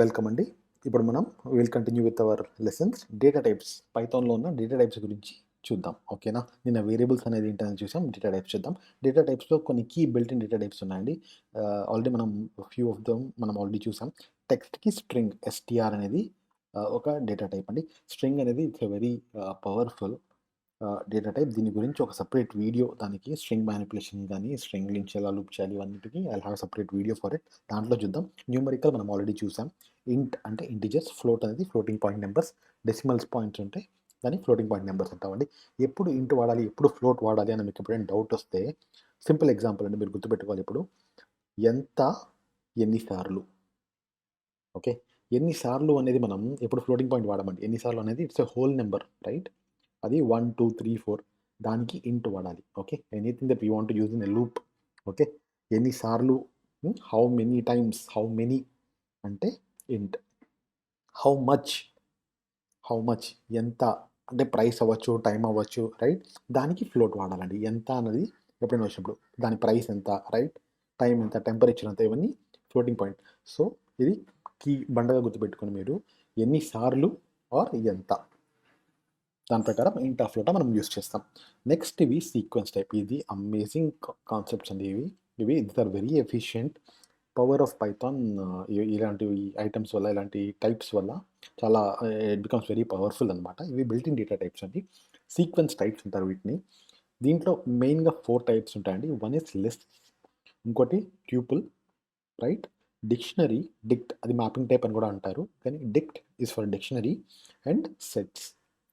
Welcome అండి. ఇప్పుడు మనం will continue with our lessons. Data types, పైథాన్‌లో ఉన్న డేటా టైప్స్ గురించి చూద్దాం. ఓకేనా? నిన్న వేరియబుల్స్ అనేది ఏంటని చూసాం. డేటా టైప్స్ చూద్దాం. డేటా టైప్స్‌లో కొన్ని key built in data types ఉన్నాయండి. ఆల్రెడీ మనం ఫ్యూ ఆఫ్ దెమ్ మనం ఆల్రెడీ చూసాం. టెక్స్ట్‌కి స్ట్రింగ్ ఎస్‌టిఆర్ అనేది ఒక డేటా టైప్ అండి. స్ట్రింగ్ అనేది it's a very powerful data type. దీని గురించి ఒక సెపరేట్ వీడియో, దానికి స్ట్రింగ్ మ్యానిపులేషన్ కానీ స్ట్రింగ్ లింక్స్ ఎలా లూప్ చేయాలి ఇవన్నిటికి I have separate video for it. దాంట్లో చూద్దాం. న్యూమరికల్ మనం ఆల్రెడీ చూసాం. ఇంట్ అంటే ఇంటిజర్స్, ఫ్లోట్ అనేది floating point numbers, decimals points ఉంటే దాన్ని ఫ్లోటింగ్ పాయింట్ నెంబర్స్ అంటామండి. ఎప్పుడు ఇంట్ వాడాలి, ఎప్పుడు ఫ్లోట్ వాడాలి అని మీకు ఎప్పుడైనా డౌట్ వస్తే సింపుల్ ఎగ్జాంపుల్ అండి, మీరు గుర్తుపెట్టుకోవాలి. ఇప్పుడు ఎంత, ఎన్నిసార్లు, ఓకే, ఎన్నిసార్లు అనేది మనం ఎప్పుడు ఫ్లోటింగ్ పాయింట్ వాడమండి. ఎన్నిసార్లు అనేది it's a whole number, right? అది 1 2 3 4 దానికి ఇంట్ వాడాలి. Okay, anything that we want to use in a loop. Okay, ఎన్నిసార్లు, how many times, how many అంటే int. How much, how much ఎంత అంటే ప్రైస్ అవ్వచ్చు, టైం అవ్వచ్చు, రైట్? దానికి ఫ్లోట్ వాడాలండి. ఎంత అన్నది ఎప్పుడైనా వచ్చినప్పుడు దాని ప్రైస్ ఎంత, రైట్? టైం ఎంత, టెంపరేచర్ ఎంత, ఇవన్నీ ఫ్లోటింగ్ పాయింట్. సో ఇది కీ బండగా గుర్తుపెట్టుకుని మీరు ఎన్నిసార్లు ఆర్ ఎంత, దాని ప్రకారం ఇంట్ ఆఫ్ ఫ్లోట్ మనం యూస్ చేస్తాం. నెక్స్ట్ ఇవి సీక్వెన్స్ టైప్. ఇది అమేజింగ్ కాన్సెప్ట్స్ అండి. ఇవి these are very efficient. Power of Python ఇలాంటి ఐటమ్స్ వల్ల, ఇలాంటి టైప్స్ వల్ల చాలా ఇట్ బికమ్స్ వెరీ పవర్ఫుల్ అనమాట. ఇవి బిల్ట్ ఇన్ డేటా టైప్స్ అండి. సీక్వెన్స్ టైప్స్ అంటారు వీటిని. దీంట్లో మెయిన్గా 4 టైప్స్ ఉంటాయండి. వన్ ఇస్ లిస్ట్, ఇంకోటి ట్యూపుల్, రైట్? డిక్షనరీ, డిక్ట్ అది మ్యాపింగ్ టైప్ అని కూడా అంటారు, కానీ డిక్ట్ is for dictionary. And sets.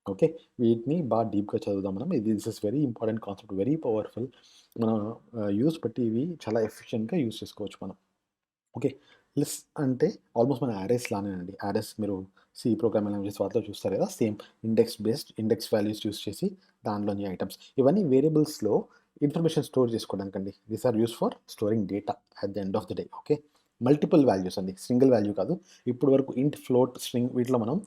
Okay, వీటిని బాగా డీప్గా చదువుదాం మనం. ఇది this is very important concept, very powerful. మనం యూస్ బట్టి ఇవి చాలా ఎఫిషియెంట్గా యూస్ చేసుకోవచ్చు మనం. ఓకే, లిస్ట్ అంటే ఆల్మోస్ట్ మన యారెస్ లానే అండి. యారెస్ మీరు సి ప్రోగ్రామింగ్ లాంగ్వేజెస్ వాటిలో చూస్తారు కదా, same index based, index values use చేసి దానిలోని ఐటమ్స్, ఇవన్నీ వేరియబుల్స్లో ఇన్ఫర్మేషన్ స్టోర్ చేసుకోవడానికి అండి. These are use for storing data at the end of the day. Okay, multiple values అండి, సింగిల్ వాల్యూ కాదు. ఇప్పుడు వరకు ఇంట్, ఫ్లోట్, స్ట్రింగ్ వీటిలో మనం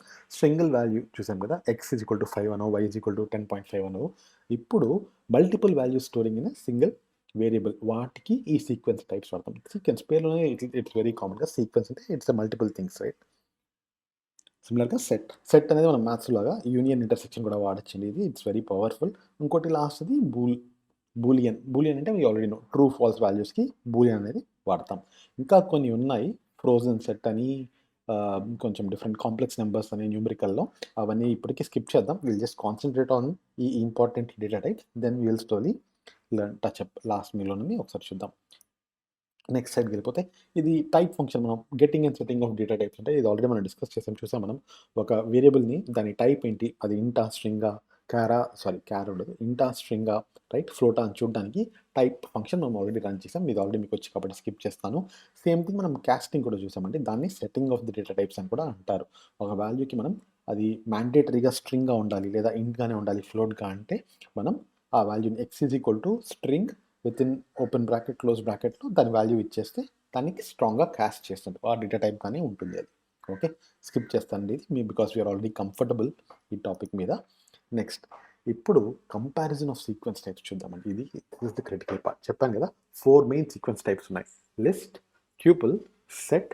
సింగిల్ వాల్యూ చూసాం కదా, x ఈజ్ ఈక్వల్ టు 5 అనో, y ఈజ్ ఈక్వల్ టు 10.5 అనో. ఇప్పుడు multiple value storing in single variable, వాటికి ఈ సీక్వెన్స్ టైప్స్ వాడతాం. సీక్వెన్స్ పేరులోనే ఇట్స్ వెరీ కామన్గా సీక్వెన్స్ అంటే ఇట్స్ మల్టిపుల్ థింగ్స్, రైట్? సిమిలర్గా సెట్ అనేది మనం మ్యాథ్స్ లాగా యూనియన్ ఇంటర్సెక్షన్ కూడా వాడచ్చండి. ఇది ఇట్స్ వెరీ పవర్ఫుల్. ఇంకోటి లాస్ట్ది బూలియన్ అంటే మీ ఆల్రెడీ నో, ట్రూ ఫాల్స్ వాల్యూస్కి బూలియన్ అనేది వాడతాం. ఇంకా కొన్ని ఉన్నాయి, ఫ్రోజన్ సెట్ అని, కొంచెం డిఫరెంట్ కాంప్లెక్స్ నెంబర్స్ అని న్యూమరికల్లో. అవన్నీ ఇప్పటికీ స్కిప్ చేద్దాం. విల్ జస్ట్ కాన్సన్ట్రేట్ ఆన్ ఈ important data types, then will story learn touch up last మీలోని ఒకసారి చూద్దాం. నెక్స్ట్ సైడ్కి వెళ్ళిపోతే ఇది టైప్ ఫంక్షన్. మనం getting and setting of data types అంటే ఇది ఆల్రెడీ మనం డిస్కస్ చూసాం మనం. ఒక వేరియబుల్ని దాని టైప్ ఏంటి, అది ఇంటా, స్ట్రింగా, క్యార్ ఉండదు, ఇంటా, స్ట్రింగా, రైట్, ఫ్లోటా అని చూడడానికి టైప్ ఫంక్షన్ మనం ఆల్రెడీ రన్ చేసాం. ఇది ఆల్రెడీ మీకు వచ్చి కాబట్టి స్కిప్ చేస్తాను. సేమ్ థింగ్ మనం క్యాస్టింగ్ కూడా చూసామండి. దాన్ని setting off the data types అని కూడా అంటారు. ఒక వాల్యూకి మనం అది మ్యాండేటరీగా స్ట్రింగ్గా ఉండాలి లేదా ఇంట్గానే ఉండాలి, ఫ్లోట్గా అంటే మనం ఆ వాల్యూని x is equal to string with in open bracket, close బ్రాకెట్లో దాని వాల్యూ ఇచ్చేస్తే దానికి స్ట్రాంగ్గా క్యాస్ట్ చేస్తుంది. ఆ డేటా టైప్ కానీ ఉంటుంది అది. ఓకే, స్కిప్ చేస్తానండి ఇది మీ, బికాస్ వీఆర్ ఆల్రెడీ కంఫర్టబుల్ ఈ టాపిక్ మీద. నెక్స్ట్ ఇప్పుడు కంపారిజన్ ఆఫ్ సీక్వెన్స్ టైప్స్ చూద్దామండి. ఇది ఇస్ ద క్రిటికల్ పార్ట్. చెప్పాను కదా 4 మెయిన్ సీక్వెన్స్ టైప్స్ ఉన్నాయి: లిస్ట్, ట్యూపుల్, సెట్,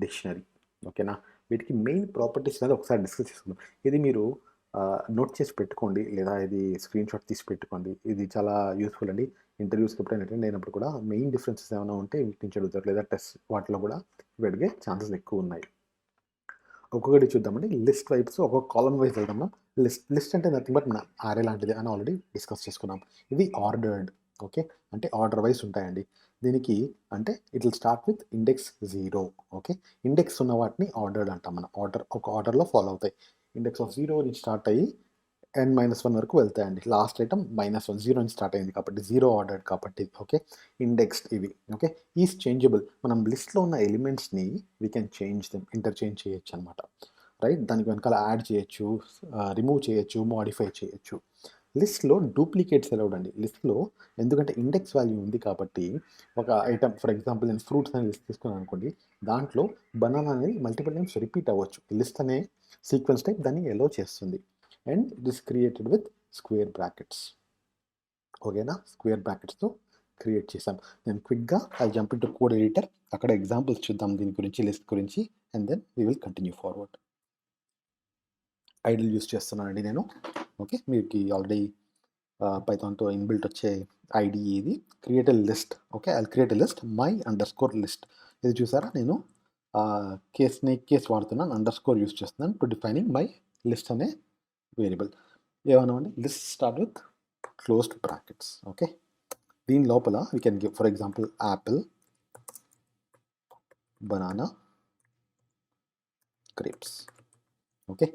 డిక్షనరీ. ఓకేనా? వీటికి మెయిన్ ప్రాపర్టీస్ అనేది ఒకసారి డిస్కస్ చేసుకుందాం. ఇది మీరు నోట్ చేసి పెట్టుకోండి, లేదా ఇది స్క్రీన్ షాట్ తీసి పెట్టుకోండి. ఇది చాలా యూస్ఫుల్ అండి. ఇంటర్వ్యూస్కి ఎప్పుడైనా అటెండ్ అయినప్పుడు కూడా మెయిన్ డిఫరెన్సెస్ ఏమైనా ఉంటే వీటి నుంచి అడుగుతారు, లేదా టెస్ట్ వాటిలో కూడా ఇవి అడిగే ఛాన్సెస్ ఎక్కువ ఉన్నాయి. ఒక్కొక్కటి చూద్దామండి. లిస్ట్ వైప్స్ ఒక్కొక్క కాలం వైజ్ వెళ్దాం. లిస్ట్ అంటే నథింగ్ బట్ మన ఆరే లాంటిది అని ఆల్రెడీ డిస్కస్ చేసుకున్నాం. ఇది ఆర్డర్డ్. ఓకే, అంటే ఆర్డర్ వైజ్ ఉంటాయండి. దీనికి అంటే it will start with index 0. Okay, index ఉన్న వాటిని ఆర్డర్డ్ అంటాం మనం. ఒక ఆర్డర్లో ఫాలో అవుతాయి. ఇండెక్స్ ఆఫ్ 0 నుంచి స్టార్ట్ అయ్యి n-1 వరకు వెళ్తాయండి. లాస్ట్ ఐటమ్ -1, 0 నుంచి స్టార్ట్ అయింది కాబట్టి 0 ఆర్డర్డ్ కాబట్టి. ఓకే, ఇండెక్స్డ్ ఇవి. Okay, is changeable. మనం లిస్ట్లో ఉన్న ఎలిమెంట్స్ని we can change them, interchange చేయొచ్చు అనమాట, రైట్? దానికి వెనకాల యాడ్ చేయొచ్చు, రిమూవ్ చేయొచ్చు, మోడిఫై చేయొచ్చు. లిస్ట్లో డూప్లికేట్స్ అలౌడ్ అండి. లిస్ట్లో ఎందుకంటే ఇండెక్స్ వాల్యూ ఉంది కాబట్టి, ఒక ఐటమ్ ఫర్ ఎగ్జాంపుల్ నేను ఫ్రూట్స్ అనే లిస్ట్ తీసుకున్నాను అనుకోండి, దాంట్లో బనానా అనేది మల్టిపుల్ టైమ్స్ రిపీట్ అవ్వచ్చు. లిస్ట్ అనే సీక్వెన్స్ టైప్ దాన్ని ఎలో చేస్తుంది. And it is created with square brackets. ఓకేనా? స్క్వేర్ బ్రాకెట్స్తో క్రియేట్ చేసాం. నేను క్విక్గా I jump into code editor, అక్కడ ఎగ్జాంపుల్స్ చూద్దాం దీని గురించి, లిస్ట్ గురించి, and then we will continue forward. IDLE use చేస్తున్నానండి నేను. ఓకే, మీకు ఆల్రెడీ పైథాన్తో ఇన్బిల్ట్ వచ్చే ఐడి ఇది, create a list. Okay, I create a list my_list. ఇది చూసారా, నేను కేస్ వాడుతున్నాను, అండర్ స్కోర్ యూస్ చేస్తున్నాను టు డిఫైనింగ్ మై లిస్ట్ అనే వేరియబుల్. ఏమన్నామండి, list start with closed brackets. Okay, దీని లోపల we can give for example apple, banana, grapes. Okay,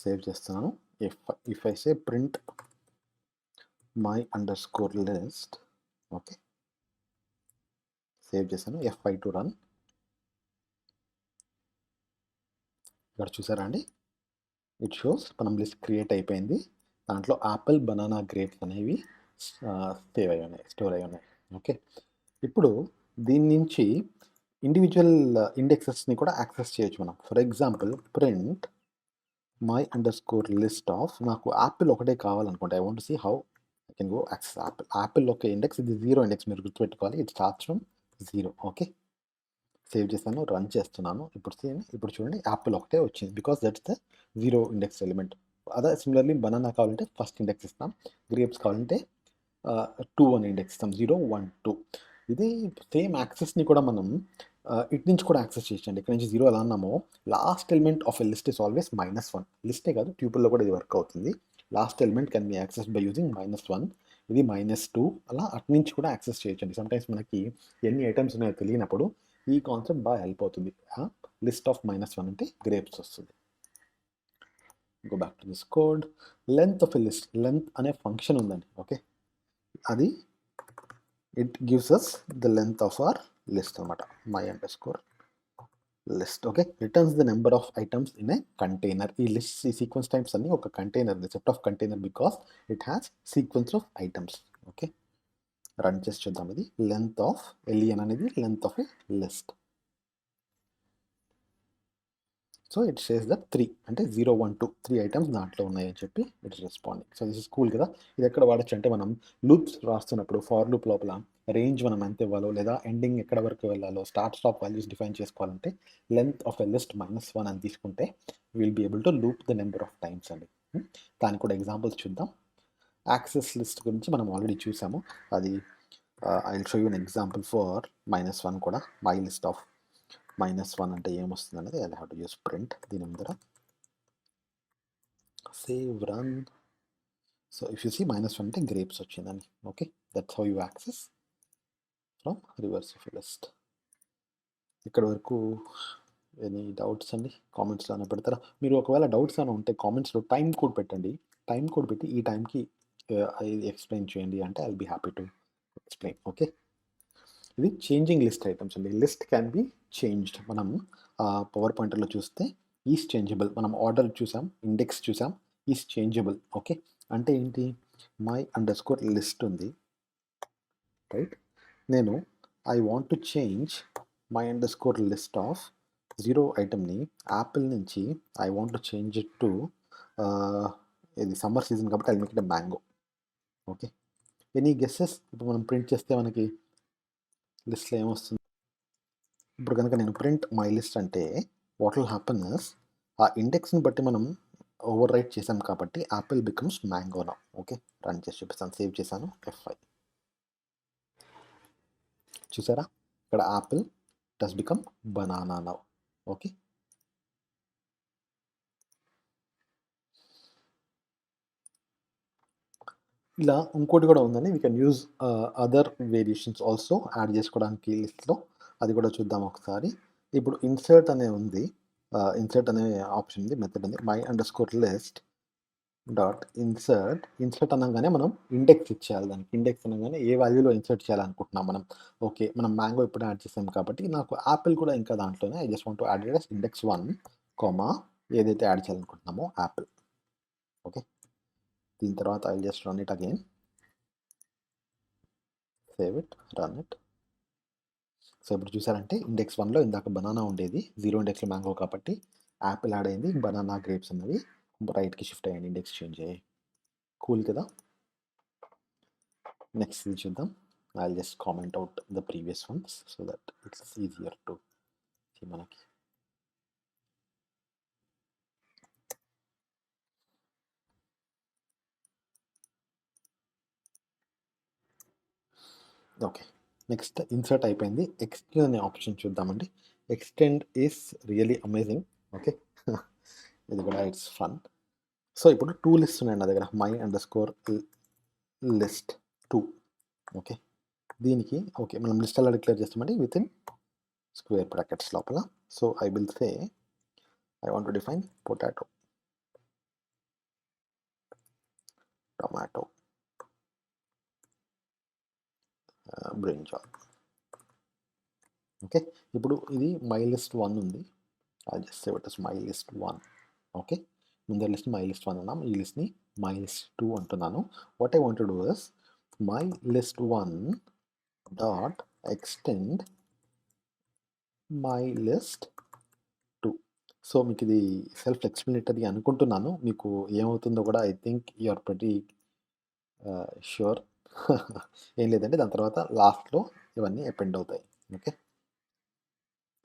save చేస్తున్నాను. If I say print my_list. Okay, save చేశాను. F5 to run. ఇక్కడ చూసారా అండి, it shows మనం లిస్ట్ క్రియేట్ అయిపోయింది. దాంట్లో యాపిల్, బనానా, గ్రేప్స్ అనేవి సేవ్ అయి ఉన్నాయి, స్టోర్ అయి ఉన్నాయి. ఓకే, ఇప్పుడు దీని నుంచి ఇండివిజువల్ ఇండెక్సెస్ని కూడా యాక్సెస్ చేయొచ్చు మనం. For example print my_list of, నాకు యాపిల్ ఒకటే కావాలనుకుంటే, I want to see how I can go access apple. Apple ఒక ఇండెక్స్, ఇది 0 ఇండెక్స్, మీరు గుర్తుపెట్టుకోవాలి, it starts from 0. Okay, save చేశాను, రన్ చేస్తున్నాను. ఇప్పుడు చూడండి, యాపిల్ ఒకటే వచ్చింది, because that's the 0 index element. అదే సిమిలర్లీ బనానా కావాలంటే ఫస్ట్ ఇండెక్స్ ఇస్తాం, గ్రేప్స్ కావాలంటే 2 అని ఇండెక్స్ ఇస్తాం, 0 1 2. ఇది సేమ్ యాక్సెస్ని కూడా మనం ఇటు నుంచి కూడా యాక్సెస్ చేయొచ్చండి. ఇక్కడ నుంచి 0 ఎలా అన్నామో, last element of a list is always -1. లిస్టే కాదు, ట్యూపుల్లో కూడా ఇది వర్క్ అవుతుంది. Last element can be access by using -1, ఇది -2, అలా అటు నుంచి కూడా యాక్సెస్ చేయొచ్చండి. సమ్టైమ్స్ మనకి ఎన్ని ఐటమ్స్ ఉన్నాయో తెలియనప్పుడు ఈ కాన్సెప్ట్ బాగా హెల్ప్ అవుతుంది. లిస్ట్ ఆఫ్ -1 అంటే గ్రేప్స్ వస్తుంది. Go back to this code. Length of a list, length అనే ఫంక్షన్ ఉందండి. ఓకే, అది it gives us the length of our list అనమాట, my_list. Okay, returns the number of items in a container. ఈ list, ఈ sequence types అన్ని ఒక container, the set of container, because it has sequence of items. Okay, run చేసి చూద్దాం. ఇది length of LEN అనేది length of a list. So it says that 3 అంటే 0 1 2 3 items దాంట్లో ఉన్నాయని చెప్పి it is responding. So this is cool కదా. ఇది ఎక్కడ వాడచ్చు అంటే, మనం లూప్స్ రాస్తున్నప్పుడు ఫార్ లూప్ లోపల రేంజ్ మనం ఎంత ఇవ్వాలో, లేదా ఎండింగ్ ఎక్కడ వరకు వెళ్ళాలో, స్టార్ట్ స్టాప్ వాల్యూస్ డిఫైన్ చేసుకోవాలంటే లెంత్ ఆఫ్ ఎ లిస్ట్ -1 అని తీసుకుంటే will be able to loop the number of times అండి. దానికి కూడా ఎగ్జాంపుల్స్ చూద్దాం. యాక్సెస్ లిస్ట్ గురించి మనం ఆల్రెడీ చూసాము, అది I will show you an example for -1 కూడా. మై లిస్ట్ ఆఫ్ -1 అంటే ఏమొస్తుంది అనేది I have to use print. దీని ముందర save, run. So if you see -1 అంటే గ్రేప్స్ వచ్చిందని. Okay, that's how you access from reverse of list. ఇక్కడ వరకు ఎనీ డౌట్స్ అండి? కామెంట్స్లో అని పెడతారా? మీరు ఒకవేళ డౌట్స్ అని ఉంటే కామెంట్స్లో టైం కోడ్ పెట్టండి. టైం కోడ్ పెట్టి ఈ టైంకి ఎక్స్ప్లెయిన్ చేయండి అంటే I will be happy to explain. Okay, ఇది చేంజింగ్ లిస్ట్ ఐటమ్స్ అండి. List can be changed. మనం పవర్ పాయింటర్లో చూస్తే ఈస్ చేంజబుల్, మనం ఆర్డర్ చూసాం, ఇండెక్స్ చూసాం, ఈస్ చేంజబుల్. ఓకే, అంటే ఏంటి, my_list ఉంది, రైట్. నేను I want to change my_list of 0 ఐటమ్ని యాపిల్ నుంచి I want to change it to, ఇది సమ్మర్ సీజన్ కాబట్టి I make it mango. Okay, any guesses? ఇప్పుడు మనం ప్రింట్ చేస్తే మనకి లిస్ట్లో ఏమొస్తుంది? ఇప్పుడు కనుక నేను ప్రింట్ మై లిస్ట్ అంటే వాట్ విల్ హ్యాపన్ ఇస్, ఆ ఇండెక్స్ని బట్టి మనం ఓవర్ రైట్ చేసాం కాబట్టి Apple becomes mango now. Okay, run చేసి చూపిస్తాను. సేవ్ చేశాను, F5. చూసారా, ఇక్కడ Apple does become banana now. Okay, ఇలా ఇంకోటి కూడా ఉందండి. We can use other variations also add చేసుకోవడానికి లిస్ట్లో. అది కూడా చూద్దాం ఒకసారి. ఇప్పుడు ఇన్సర్ట్ అనే ఉంది, ఇన్సర్ట్ అనే ఆప్షన్ ఉంది, మెథడ్ ఉంది. my_list డాట్ ఇన్సర్ట్ అనగానే మనం ఇండెక్స్ ఇచ్చేయాలి. దానికి ఇండెక్స్ అనగానే ఏ వాల్యూలో ఇన్సర్ట్ చేయాలనుకుంటున్నాం మనం. ఓకే, మనం మ్యాంగో ఇప్పుడు యాడ్ చేసాం కాబట్టి నాకు యాపిల్ కూడా ఇంకా దాంట్లోనే I just want to add it index 1, ఏదైతే యాడ్ చేయాలనుకుంటున్నామో యాపిల్. ఓకే, దీని తర్వాత I just run it again, save it, run it. So ఇప్పుడు చూసారంటే ఇండెక్స్ 1లో ఇందాక బనానా ఉండేది, 0 ఇండెక్స్లో మ్యాంగో కాబట్టి యాపిల్ యాడ్ అయింది, బనానా, గ్రేప్స్ అన్నవి రైట్కి షిఫ్ట్ అయ్యండి, ఇండెక్స్ చేంజ్ అయ్యాయి. కూల్ కదా. నెక్స్ట్ ఇది చూద్దాం. I'll just comment out the previous ones so that it's easier to see మనకి. ఓకే, నెక్స్ట్ ఇన్సర్ట్ అయిపోయింది. ఎక్స్టెండ్ అనే ఆప్షన్ చూద్దామండి. Extend is really amazing. Okay, ఇది కూడా ఇట్స్ ఫన్. సో ఇప్పుడు 2 లిస్ట్ ఉన్నాయి నా దగ్గర, my underscore list 2. Okay, దీనికి ఓకే మనం లిస్ట్ ఎలా డిక్లేర్ చేస్తామంటే విత్ ఇన్ స్క్వేర్ బ్రాకెట్స్ లోపల. So I will say I want to define potato, tomato, brinjal. Okay, ఇప్పుడు ఇది మై లిస్ట్ 1 ఉంది. I just save it as my list 1. Okay, ముందర list my list 1 అన్నాం, ఈ లిస్ట్ని my list 2 అంటున్నాను. What I want to do is my list 1 dot extend my list 2. So మీకు ఇది self explanatory అనుకుంటున్నాను. మీకు ఏమవుతుందో కూడా I think you are pretty sure. ఏం లేదంటే దాని తర్వాత లాస్ట్లో ఇవన్నీ అపెండ్ అవుతాయి. Okay,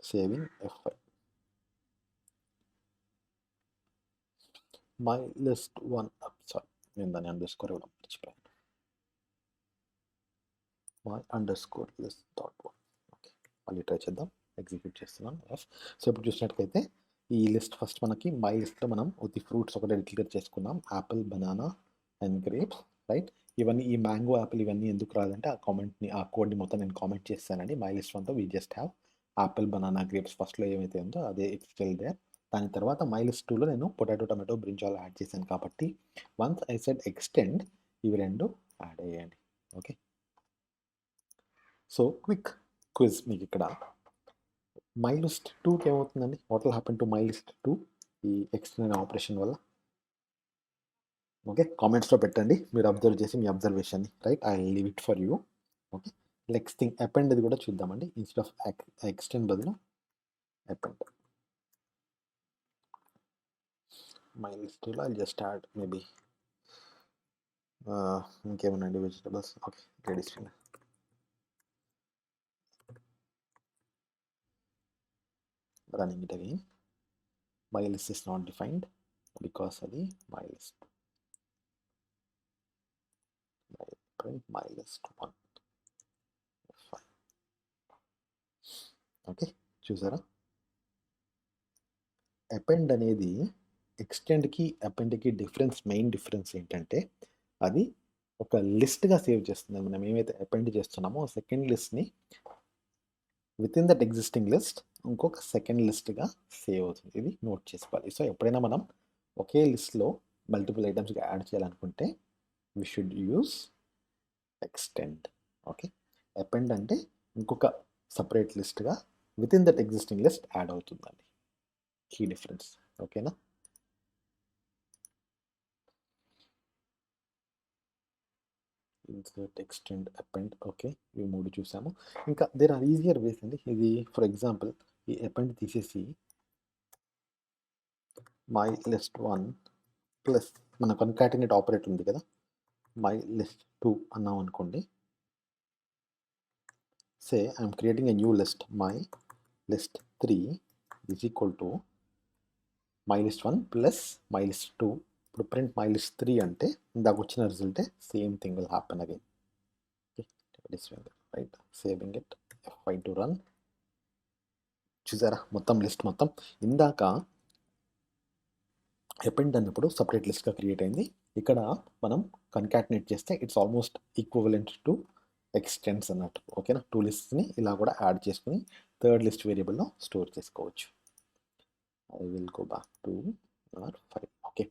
saving F5. My list 1 sorry నేను దాన్ని అండర్ స్కోర్ ఇవ్వడం మర్చిపోయాను. My underscore list dot 1. Okay, మళ్ళీ ట్రై చేద్దాం. ఎగ్జిక్యూట్ చేస్తున్నాను. సో ఇప్పుడు చూసినట్లయితే ఈ లిస్ట్ ఫస్ట్ మనకి మై లిస్ట్లో మనం ఉత్తి ఫ్రూట్స్ ఒకటే డిక్లేర్ చేసుకున్నాం, Apple, banana and grapes, right. ఇవన్నీ ఈ మ్యాంగో, యాపిల్ ఇవన్నీ ఎందుకు రాదంటే ఆ కోడ్ని మొత్తం నేను కామెంట్ చేస్తానండి. మై లిస్ట్ 1తో we just have apple, banana, grapes ఫస్ట్లో ఏమైతే ఉందో అదే ఇట్స్ స్టిల్ దేర్. దాని తర్వాత మై లిస్ట్ 2లో నేను పొటాటో, టమాటో, బ్రింజాల్ యాడ్ చేశాను కాబట్టి వన్స్ ఐ సెడ్ ఎక్స్టెండ్ ఇవి రెండు యాడ్ అయ్యాయండి. ఓకే, సో క్విక్ క్విజ్ మీకు ఇక్కడ. మై లిస్ట్ 2కి ఏమవుతుందండి? What will happen to my list 2 ఈ ఎక్స్టెండ్ ఆపరేషన్ వల్ల? ఓకే, కామెంట్స్లో పెట్టండి మీరు అబ్జర్వ్ చేసి మీ అబ్జర్వేషన్ని, right. I leave it for you. Okay, next thing append అది కూడా చూద్దామండి. ఇన్స్టెడ్ ఆఫ్ ఎక్స్టెండ్ బదులు అపెండ్. మై లిస్ట్లో ఐ జస్ట్ యాడ్ మేబీ ఇంకేమన్నాండి vegetables. Okay, ladies finger. running it again. My list is not defined because అది my list. Print my list 1. Fine. Okay, చూసారా? Append అనేది ఎక్స్టెండ్కి అపెండ్కి main difference ఏంటంటే అది ఒక లిస్ట్గా save చేస్తుంది. మనం ఏమైతే అపెండ్ చేస్తున్నామో సెకండ్ లిస్ట్ని with in that existing list ఇంకొక సెకండ్ లిస్ట్గా సేవ్ అవుతుంది. ఇది నోట్ చేసుకోవాలి. సో ఎప్పుడైనా మనం ఒకే లిస్ట్లో మల్టిపుల్ ఐటమ్స్గా యాడ్ చేయాలనుకుంటే we should use extend. Okay, append అంటే ఇంకొక సపరేట్ లిస్ట్గా with in that existing list add అవుతుందండి. Key difference. ఓకేనా? Insert, extend, append. ఓకే, ఇవి 3 చూసాము. ఇంకా దేర్ ఆర్ ఈజియర్ వేస్ అండి. ఇది ఫర్ ఎగ్జాంపుల్ ఈ అపెండ్ తీసేసి మై లిస్ట్ 1 ప్లస్ మన కన్కాటినేట్ ఆపరేటర్ ఉంది కదా, మై లిస్ట్ 2 అన్నాం అనుకోండి. Say I'm creating a new list, my list 3 is equal to my list 1 plus my list 2. ఇప్పుడు ప్రింట్ మై లిస్ట్ 3 అంటే ఇందాక వచ్చిన రిజల్టే same thing will happen again. Right, saving it, F5 to run. చూసారా మొత్తం list మొత్తం ఇందాక append అన్నప్పుడు సపరేట్ లిస్ట్గా క్రియేట్ అయింది. ఇక్కడ మనం కన్కాటినేట్ చేస్తే it's almost equivalent to extends అన్నట్టు. ఓకేనా? 2 లిస్ట్ని ఇలా కూడా యాడ్ చేసుకుని థర్డ్ లిస్ట్ వేరియబుల్లో స్టోర్ చేసుకోవచ్చు. I will go back to R5. Okay,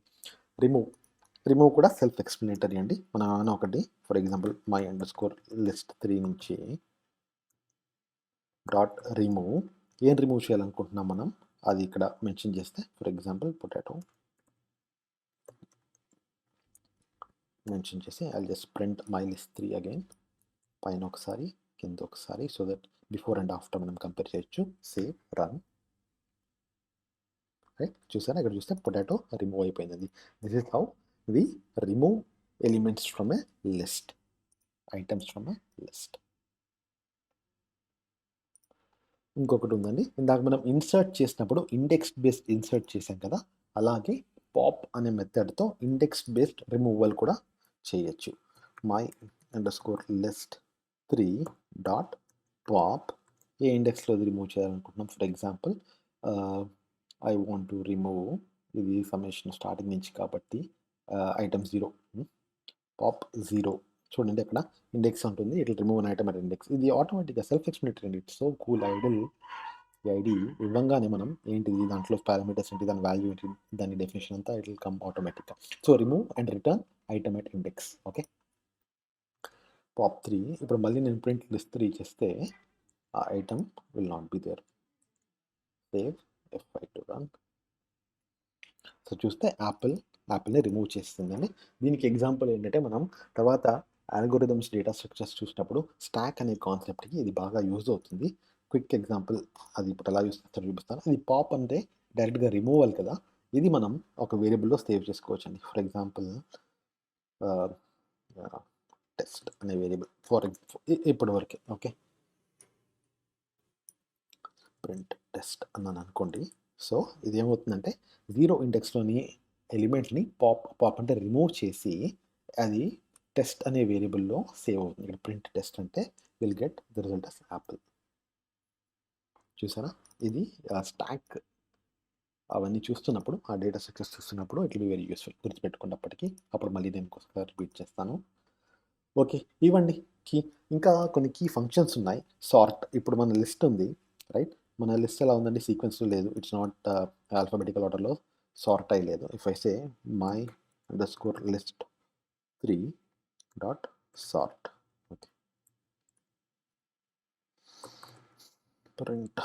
remove కూడా సెల్ఫ్ ఎక్స్ప్లెనేటరీ అండి. మనం ఏమైనా ఒకటి for example my underscore list 3 నుంచి డాట్ రిమూవ్, ఏం రిమూవ్ చేయాలనుకుంటున్నాం మనం అది ఇక్కడ మెన్షన్ చేస్తే ఫర్ ఎగ్జాంపుల్ పొటాటో మెన్షన్ చేసి I just print my list 3 again, పైన ఒకసారి కింద ఒకసారి, so that before and after మనం కంపేర్ చేయొచ్చు. Save, run. రైట్, చూసారా ఇక్కడ చూస్తే పొటాటో రిమూవ్ అయిపోయింది. This is how we remove elements from a list. Items from a list. ఇంకొకటి ఉందండి, ఇందాక మనం ఇన్సర్ట్ చేసినప్పుడు ఇండెక్స్ బేస్డ్ ఇన్సర్ట్ చేసాం కదా, అలాగే పాప్ అనే మెథడ్తో ఇండెక్స్ బేస్డ్ రిమూవల్ కూడా చేయొచ్చు. My underscore list 3 dot pop ఏ ఇండెక్స్లో రిమూవ్ చేయాలనుకుంటున్నాం. For example I want to remove, ఇది సమ్మేషన్ స్టార్టింగ్ నుంచి కాబట్టి ఐటమ్ 0, పాప్ 0. చూడండి అక్కడ ఇండెక్స్ ఉంటుంది, it will remove an item at index. ఇది ఆటోమేటిక్గా సెల్ఫ్ ఎక్స్ప్లెనేటరీ అండి. It's so cool. ఈ ఐడి ఇవ్వంగానే మనం ఏంటిది దాంట్లో పారామీటర్స్ ఏంటి, దాని వాల్యూ ఏంటి, దాని డెఫినేషన్ అంతా ఇట్ విల్ కమ్ ఆటోమేటిక్గా. So remove and return item at index. Okay, pop 3. ఇప్పుడు మళ్ళీ నేను ప్రింట్ లిస్ట్ 3 చేస్తే ఆ item will not be there. Save F5 to run. So చూస్తే యాపిల్ని రిమూవ్ చేస్తుందండి. దీనికి ఎగ్జాంపుల్ ఏంటంటే మనం తర్వాత అల్గోరిథమ్స్ డేటా స్ట్రక్చర్స్ చూసినప్పుడు స్టాక్ అనే కాన్సెప్ట్కి ఇది బాగా యూజ్ అవుతుంది. క్విక్ ఎగ్జాంపుల్ అది ఇప్పుడు ఎలా యూస్ చేస్తారో చూపిస్తాను. ఇది పాప్ అంటే డైరెక్ట్గా రిమూవల్ కదా, ఇది మనం ఒక వేరియబుల్లో సేవ్ చేసుకోవచ్చు అండి. ఫర్ ఎగ్జాంపుల్ టెస్ట్ అనే వేరియబుల్ ఇప్పటి వరకే. ఓకే, ప్రింట్ టెస్ట్ అన్నాను అనుకోండి. సో ఇది ఏమవుతుందంటే 0 ఇండెక్స్లోని ఎలిమెంట్ని పాప్ అంటే రిమూవ్ చేసి అది టెస్ట్ అనే వేరియబుల్లో సేవ్ అవుతుంది. ఇక్కడ ప్రింట్ టెస్ట్ అంటే will get the result of apple. చూసారా, ఇది స్టాక్ అవన్నీ చూస్తున్నప్పుడు, ఆ డేటా స్ట్రక్చర్స్ చూస్తున్నప్పుడు it will be very useful. గుర్తుపెట్టుకున్నప్పటికీ అప్పుడు మళ్ళీ నేను ఒకసారి రిపీట్ చేస్తాను. ఓకే, ఇవ్వండి కీ. ఇంకా కొన్ని కీ ఫంక్షన్స్ ఉన్నాయి. సార్ట్, ఇప్పుడు మన లిస్ట్ ఉంది రైట్, మన లిస్ట్ ఎలా ఉందండి, సీక్వెన్స్లో లేదు, ఇట్స్ నాట్ ఆల్ఫాబెటికల్ ఆర్డర్లో సార్ట్ అయ్యలేదు. If I say my underscore list 3 dot sort. Okay, print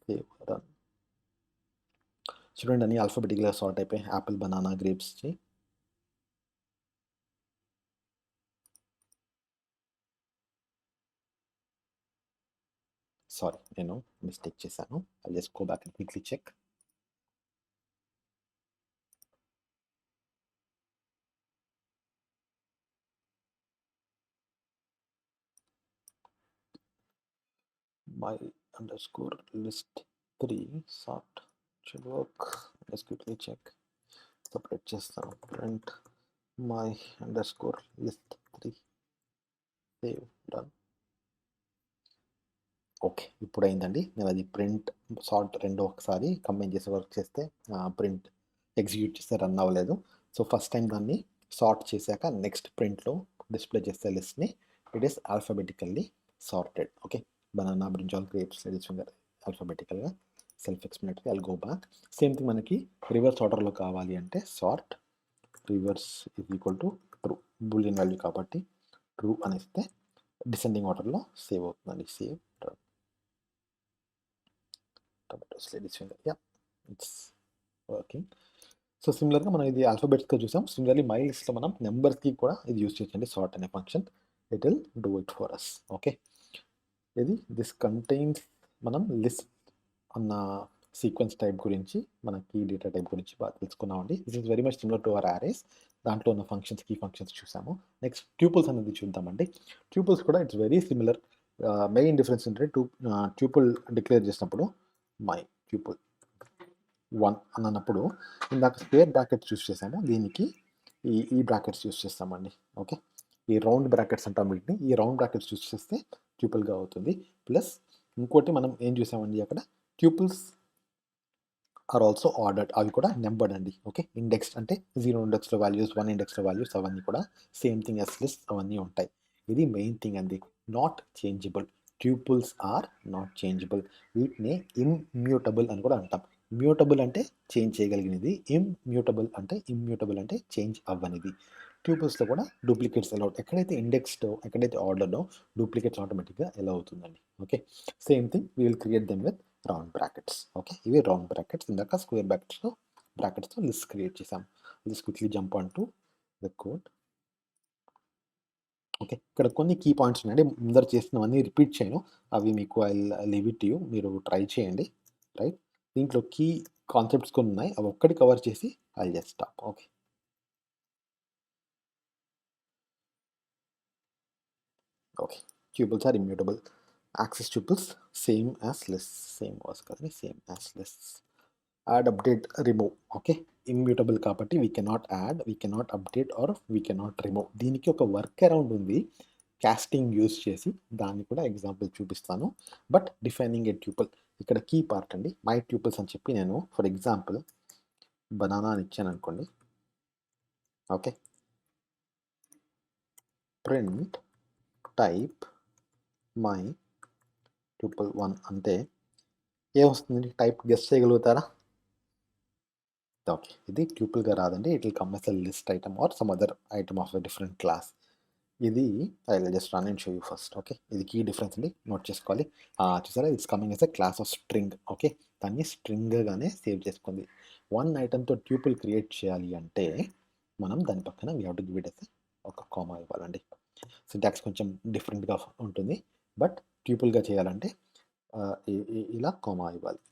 save run. చూడండి అన్ని ఆల్ఫాబెటికల్గా సార్ట్ అయిపోయి యాపిల్, బనానా, గ్రేప్స్కి. సారీ, నేను మిస్టేక్ చేశాను. I just go back and quickly check. My underscore list 3 sort should work. Let's quickly check. Separate చేస్తాను. Print my underscore list 3 save done. Okay, ఇప్పుడు అయిందండి. నేను అది ప్రింట్ సార్ట్ రెండు ఒకసారి కంబైన్ చేసి వర్క్ చేస్తే ప్రింట్ ఎగ్జిక్యూట్ చేస్తే రన్ అవ్వలేదు. సో ఫస్ట్ టైం దాన్ని సార్ట్ చేశాక నెక్స్ట్ ప్రింట్లో డిస్ప్లే చేస్తే లిస్ట్ని it is alphabetically sorted. Okay, banana, brinjal, grapes, ladies finger ఆల్ఫాబెటికల్గా self explanatory. I'll go back. Same thing మనకి రివర్స్ ఆర్డర్లో కావాలి అంటే sort reverse is equal to true, boolean value కాబట్టి ట్రూ అనేస్తే డిసెండింగ్ ఆర్డర్లో సేవ్ అవుతుందండి. Save tomatoes, ladies finger. Yeah, it's working. So సిమిలర్గా మనం ఇది ఆల్ఫాబెట్స్గా చూసాం. సిమిలర్లీ మై లిస్ట్లో మనం నెంబర్స్కి కూడా ఇది యూస్ చేయొచ్చండి. సార్ట్ అనే function it will do it for us. Okay, ఇది దిస్ కంటైన్స్ మనం లిస్ట్ అన్న సీక్వెన్స్ టైప్ గురించి, మనకి డేటా టైప్ గురించి బాగా తెలుసుకున్నామండి. This is very much similar to our arrays. దాంట్లో ఉన్న ఫంక్షన్స్, కీ ఫంక్షన్స్ చూసాము. నెక్స్ట్ ట్యూపుల్స్ అనేది చూద్దామండి. ట్యూపుల్స్ కూడా it's very similar. Main difference ఏంటంటే ట్యూపుల్ డిక్లేర్ చేసినప్పుడు మై ట్యూపుల్ 1 అని అన్నప్పుడు ఇందాక స్క్వేర్ బ్రాకెట్స్ యూస్ చేసాము, దీనికి ఈ బ్రాకెట్స్ యూస్ చేస్తామండి. ఓకే, ఈ రౌండ్ బ్రాకెట్స్ అంటాం వీటిని. ఈ రౌండ్ బ్రాకెట్స్ యూస్ చేస్తే ట్యూపుల్గా అవుతుంది. ప్లస్ ఇంకోటి మనం ఏం చూసామండి అక్కడ, ట్యూపుల్స్ ఆర్ ఆల్సో ఆర్డర్డ్, అవి కూడా నెంబర్డ్ అండి. ఓకే, ఇండెక్స్ అంటే 0 ఇండెక్స్లో వాల్యూస్, 1 ఇండెక్స్లో వాల్యూస్, అవన్నీ కూడా సేమ్ థింగ్ యాజ్ లిస్ట్ అవన్నీ ఉంటాయి. ఇది మెయిన్ థింగ్ అండి. Not changeable. Tuples are not changeable. వీటిని ఇమ్మ్యూటబుల్ అని కూడా అంటాం. మ్యూటబుల్ అంటే చేంజ్ చేయగలిగినది, ఇమ్మ్యూటబుల్ అంటే చేంజ్ అవ్వనిది. ట్యూపుల్స్లో కూడా డూప్లికేట్స్ ఎలా అవుతాయి, ఎక్కడైతే ఇండెక్స్లో, ఎక్కడైతే ఆర్డర్లో డూప్లికేట్స్ ఆటోమేటిక్గా ఎలా అవుతుందండి. Okay, same thing we will create them with round brackets. Okay, ఇవి రౌండ్ బ్రాకెట్స్. ఇందాక స్క్వేర్ బ్రాకెట్స్తో లిస్ట్ క్రియేట్ చేసాం. List quickly jump on to the code. Okay, ఇక్కడ కొన్ని కీ పాయింట్స్ ఉన్నాయండి. ముందర చేసినవన్నీ రిపీట్ చేయను, అవి మీకు ఐ లీవ్ ఇట్ యూ, మీరు ట్రై చేయండి. రైట్, దీంట్లో కీ కాన్సెప్ట్స్ కొన్ని ఉన్నాయి, అవి ఒక్కటి కవర్ చేసి I just stop. Okay, okay, tuples are immutable. Access tuples same as list, same was కదండి, same as list. Add, update, remove. Okay, immutable కాబట్టి we cannot add, we cannot update or we cannot remove. దీనికి ఒక work around ఉంది, casting use చేసి. దాన్ని కూడా example చూపిస్తాను. But defining ఏ ట్యూపుల్ ఇక్కడ కీ పార్ట్ అండి. మై ట్యూపుల్స్ అని చెప్పి నేను ఫర్ ఎగ్జాంపుల్ బనానా అని ఇచ్చాను అనుకోండి. ఓకే, ప్రింట్ టైప్ మై ట్యూపుల్ 1 అంటే ఏమొస్తుంది? టైప్ గెస్ చేయగలుగుతారా? ఓకే, ఇది ట్యూపుల్గా రాదండి. It will come as a list item or some other item of a different class. ఇది I will just run and show you first. Okay, ఇది key difference అండి, note చేసుకోవాలి. చూసారా, it's coming as a class of string. Okay, దాన్ని స్ట్రింగ్గానే save చేసుకుంది. 1 ఐటమ్తో ట్యూపుల్ create చేయాలి అంటే మనం దాని పక్కన we have to give it as ఒక కామా ఇవ్వాలండి. సింటాక్స్ కొంచెం డిఫరెంట్గా ఉంటుంది, బట్ ట్యూపుల్గా చేయాలంటే ఇలా కామా ఇవ్వాలి.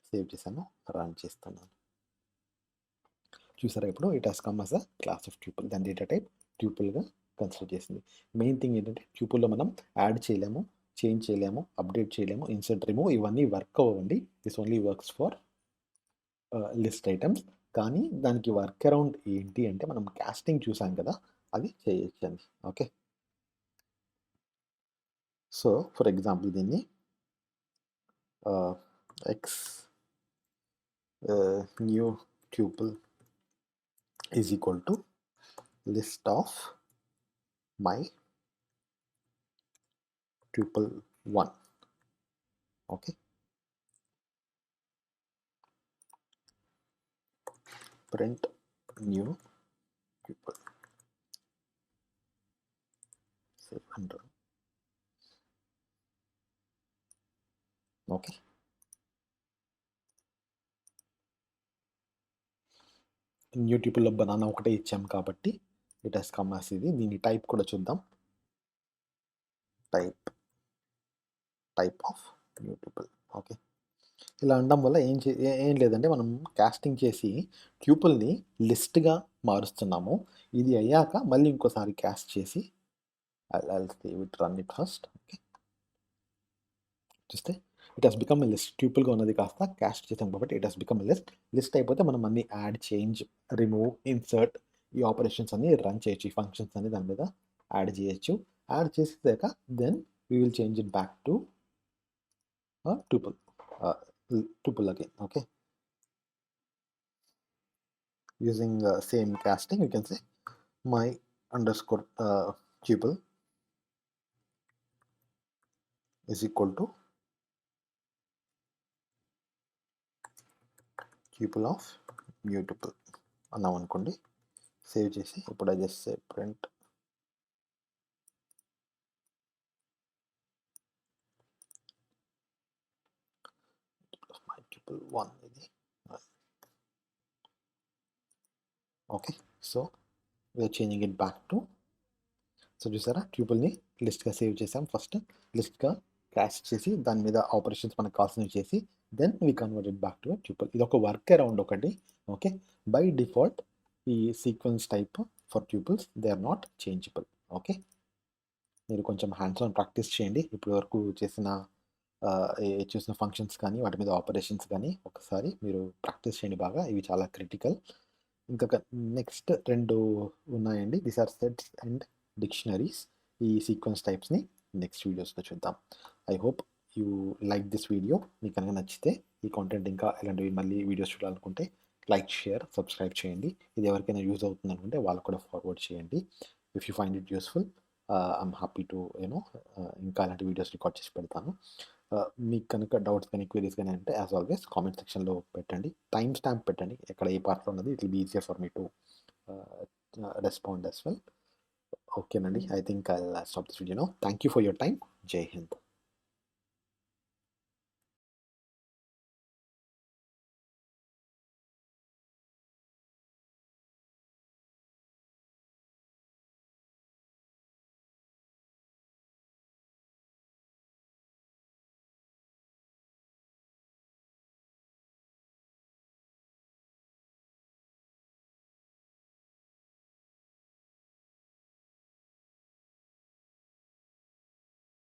సేవ్ చేశాను, రన్ చేస్తున్నాను. చూసారా, ఇప్పుడు it has come as a class of tuple. దాని డేటా టైప్ ట్యూపుల్గా కన్సిడర్ చేసింది. మెయిన్ థింగ్ ఏంటంటే ట్యూపుల్లో మనం యాడ్ చేయలేము, చేంజ్ చేయలేము, అప్డేట్ చేయలేము, ఇన్సర్ట్, రిమూవ్ ఇవన్నీ వర్క్ అవ్వండి. This only works for list items. కానీ దానికి వర్క్ అరౌండ్ ఏంటి అంటే మనం కాస్టింగ్ చూసాం కదా, అది చేయొచ్చండి. ఓకే, సో ఫర్ ఎగ్జాంపుల్ దీన్ని X new ట్యూపుల్ is equal to list of my tuple 1. Okay, print new tuple, save and run. Okay, new ట్యూపుల్లో బనానా ఒకటే ఇచ్చాం కాబట్టి ఇట్ హస్ కమ్ యాస్ ఇది. దీని టైప్ కూడా చూద్దాం. Type of new ట్యూపుల్. ఓకే, ఇలా అనడం వల్ల ఏం లేదంటే మనం కాస్టింగ్ చేసి ట్యూపుల్ని లిస్ట్గా మారుస్తున్నాము. ఇది అయ్యాక మళ్ళీ ఇంకోసారి కాస్ట్ చేసి రన్ ఇట్ ఫస్ట్. ఓకే, చూస్తే it has become a list. ట్యూపుల్గా ఉన్నది కాస్త కాస్ట్ చేసాం కాబట్టి it has become a list. List అయిపోతే మనం అన్ని యాడ్, చేంజ్, రిమూవ్, ఇన్సర్ట్ ఈ ఆపరేషన్స్ అన్ని రన్ చేయొచ్చు. ఈ ఫంక్షన్స్ అన్ని దాని మీద యాడ్ చేయొచ్చు. యాడ్ చేసాక then we will change it back to tuple again. Okay, using same casting, you can say my underscore tuple is equal to tuple of new tuple అన్నాం అనుకోండి. సేవ్ చేసి ఇప్పుడు I just say print my tuple 1 ఇది. Okay, so we're changing it back to. So చూసారా, ట్యూపుల్ని లిస్ట్గా సేవ్ చేసాం. ఫస్ట్ లిస్ట్గా క్యాస్ట్ చేసి దాని మీద ఆపరేషన్స్ మనకు కావాల్సినవి చేసి then we converted back to tuple. ఇది ఒక వర్క్ అరౌండ్ ఒకటి. ఓకే, బై డిఫాల్ట్ ఈ sequence type for tuples they are not changeable. Okay, మీరు కొంచెం హ్యాండ్స్ ఆన్ ప్రాక్టీస్ చేయండి. ఇప్పటి వరకు చూసిన ఫంక్షన్స్ కానీ వాటి మీద ఆపరేషన్స్ కానీ ఒకసారి మీరు ప్రాక్టీస్ చేయండి బాగా. ఇవి చాలా క్రిటికల్. ఇంకా నెక్స్ట్ 2 ఉన్నాయండి. These are sets and dictionaries. ఈ సీక్వెన్స్ టైప్స్ని నెక్స్ట్ వీడియోస్లో చూద్దాం. I hope you like this video. మీకు కనుక నచ్చితే ఈ కాంటెంట్ ఇంకా ఇలాంటివి మళ్ళీ వీడియోస్ చూడాలనుకుంటే లైక్, షేర్, సబ్స్క్రైబ్ చేయండి. ఇది ఎవరికైనా యూజ్ అవుతుంది అనుకుంటే వాళ్ళకు కూడా ఫార్వర్డ్ చేయండి. If you find it useful I'm happy to ఇంకా అలాంటి వీడియోస్ రికార్డ్ చేసి పెడతాను. మీకు కనుక డౌట్స్ కానీ క్వరీస్ కానీ అంటే యాజ్ ఆల్వేస్ కామెంట్ సెక్షన్లో పెట్టండి. టైం స్టాంప్ పెట్టండి ఎక్కడ ఏ పార్ట్లో ఉన్నది. It will be easier for me to respond as well. ఓకేనండి, I think I stop this video now. Thank you for your time. జై హింద్.